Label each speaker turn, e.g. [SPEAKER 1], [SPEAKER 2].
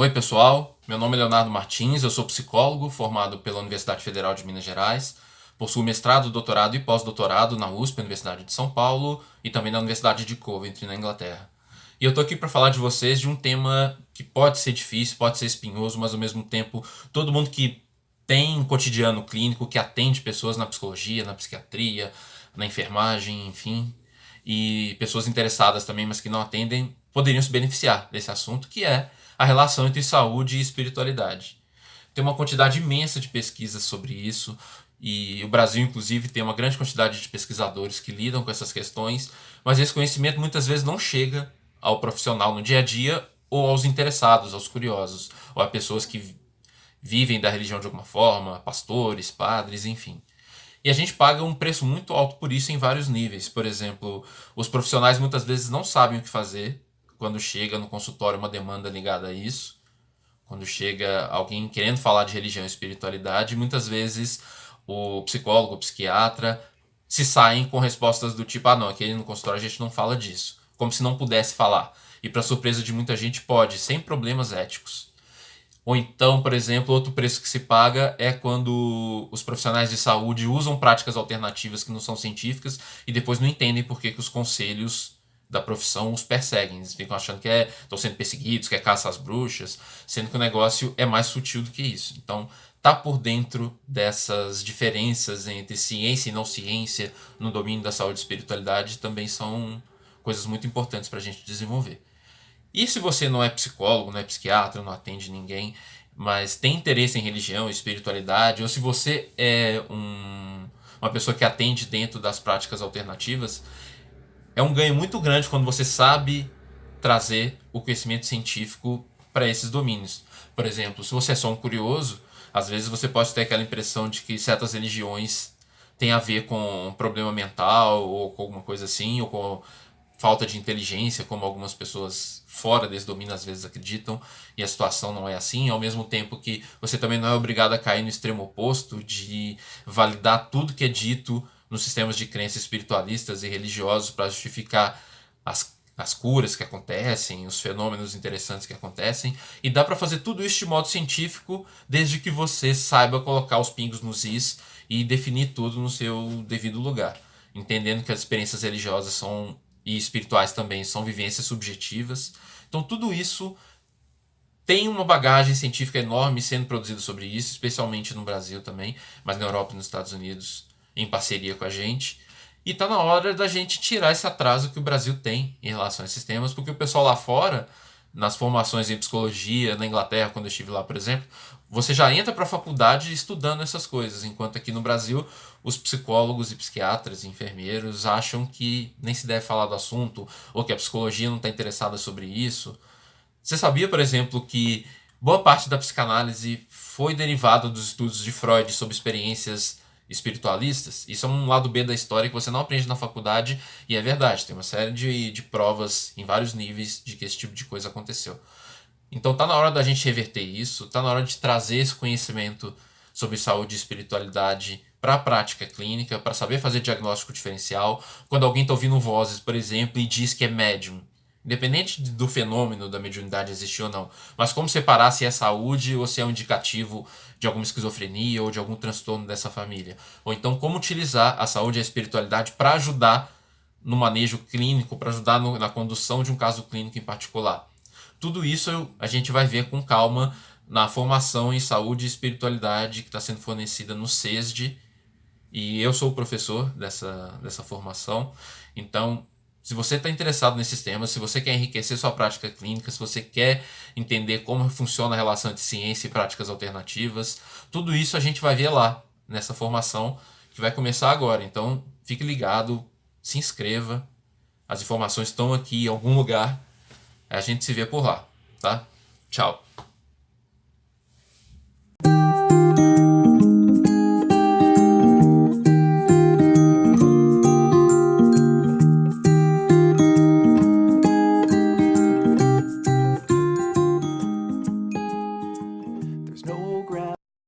[SPEAKER 1] Oi pessoal, meu nome é Leonardo Martins, eu sou psicólogo formado pela Universidade Federal de Minas Gerais, possuo mestrado, doutorado e pós-doutorado na USP, Universidade de São Paulo, e também na Universidade de Coventry, na Inglaterra. E eu tô aqui para falar de vocês de um tema que pode ser difícil, pode ser espinhoso, mas ao mesmo tempo todo mundo que tem um cotidiano clínico, que atende pessoas na psicologia, na psiquiatria, na enfermagem, enfim, e pessoas interessadas também, mas que não atendem, poderiam se beneficiar desse assunto, que é a relação entre saúde e espiritualidade. Tem uma quantidade imensa de pesquisas sobre isso, e o Brasil, inclusive, tem uma grande quantidade de pesquisadores que lidam com essas questões, mas esse conhecimento muitas vezes não chega ao profissional no dia a dia ou aos interessados, aos curiosos, ou a pessoas que vivem da religião de alguma forma, pastores, padres, enfim. E a gente paga um preço muito alto por isso em vários níveis. Por exemplo, os profissionais muitas vezes não sabem o que fazer quando chega no consultório uma demanda ligada a isso. Quando chega alguém querendo falar de religião e espiritualidade, muitas vezes o psicólogo, o psiquiatra se saem com respostas do tipo: ah, não, aqui no consultório a gente não fala disso. Como se não pudesse falar. E para surpresa de muita gente, pode, sem problemas éticos. Ou então, por exemplo, outro preço que se paga é quando os profissionais de saúde usam práticas alternativas que não são científicas e depois não entendem por que os conselhos da profissão os perseguem. Eles ficam achando que estão sendo perseguidos, que é caça às bruxas, sendo que o negócio é mais sutil do que isso. Então, tá por dentro dessas diferenças entre ciência e não ciência no domínio da saúde e espiritualidade também são coisas muito importantes para a gente desenvolver. E se você não é psicólogo, não é psiquiatra, não atende ninguém, mas tem interesse em religião, espiritualidade, ou se você é uma pessoa que atende dentro das práticas alternativas, é um ganho muito grande quando você sabe trazer o conhecimento científico para esses domínios. Por exemplo, se você é só um curioso, às vezes você pode ter aquela impressão de que certas religiões têm a ver com um problema mental ou com alguma coisa assim, ou com falta de inteligência, como algumas pessoas fora desse domínio às vezes acreditam, e a situação não é assim, ao mesmo tempo que você também não é obrigado a cair no extremo oposto de validar tudo que é dito nos sistemas de crença espiritualistas e religiosos para justificar as curas que acontecem, os fenômenos interessantes que acontecem, e dá para fazer tudo isso de modo científico, desde que você saiba colocar os pingos nos is e definir tudo no seu devido lugar, entendendo que as experiências religiosas e espirituais também são vivências subjetivas. Então tudo isso tem uma bagagem científica enorme sendo produzida sobre isso, especialmente no Brasil também, mas na Europa e nos Estados Unidos em parceria com a gente. E está na hora da gente tirar esse atraso que o Brasil tem em relação a esses temas, porque o pessoal lá fora, nas formações em psicologia, na Inglaterra, quando eu estive lá, por exemplo, você já entra para a faculdade estudando essas coisas, enquanto aqui no Brasil os psicólogos e psiquiatras e enfermeiros acham que nem se deve falar do assunto, ou que a psicologia não está interessada sobre isso. Você sabia, por exemplo, que boa parte da psicanálise foi derivada dos estudos de Freud sobre experiências espiritualistas? Isso é um lado B da história que você não aprende na faculdade, e é verdade, tem uma série de provas em vários níveis de que esse tipo de coisa aconteceu. Então tá na hora da gente reverter isso, tá na hora de trazer esse conhecimento sobre saúde e espiritualidade para a prática clínica, para saber fazer diagnóstico diferencial. Quando alguém está ouvindo vozes, por exemplo, e diz que é médium, independente do fenômeno da mediunidade existir ou não, mas como separar se é saúde ou se é um indicativo de alguma esquizofrenia ou de algum transtorno dessa família. Ou então como utilizar a saúde e a espiritualidade para ajudar no manejo clínico, para ajudar na condução de um caso clínico em particular. Tudo isso a gente vai ver com calma na formação em saúde e espiritualidade que está sendo fornecida no CESD, e eu sou o professor dessa formação. Então, se você está interessado nesses temas, se você quer enriquecer sua prática clínica, se você quer entender como funciona a relação entre ciência e práticas alternativas, tudo isso a gente vai ver lá, nessa formação que vai começar agora. Então, fique ligado, se inscreva, as informações estão aqui em algum lugar, a gente se vê por lá, tá? Tchau!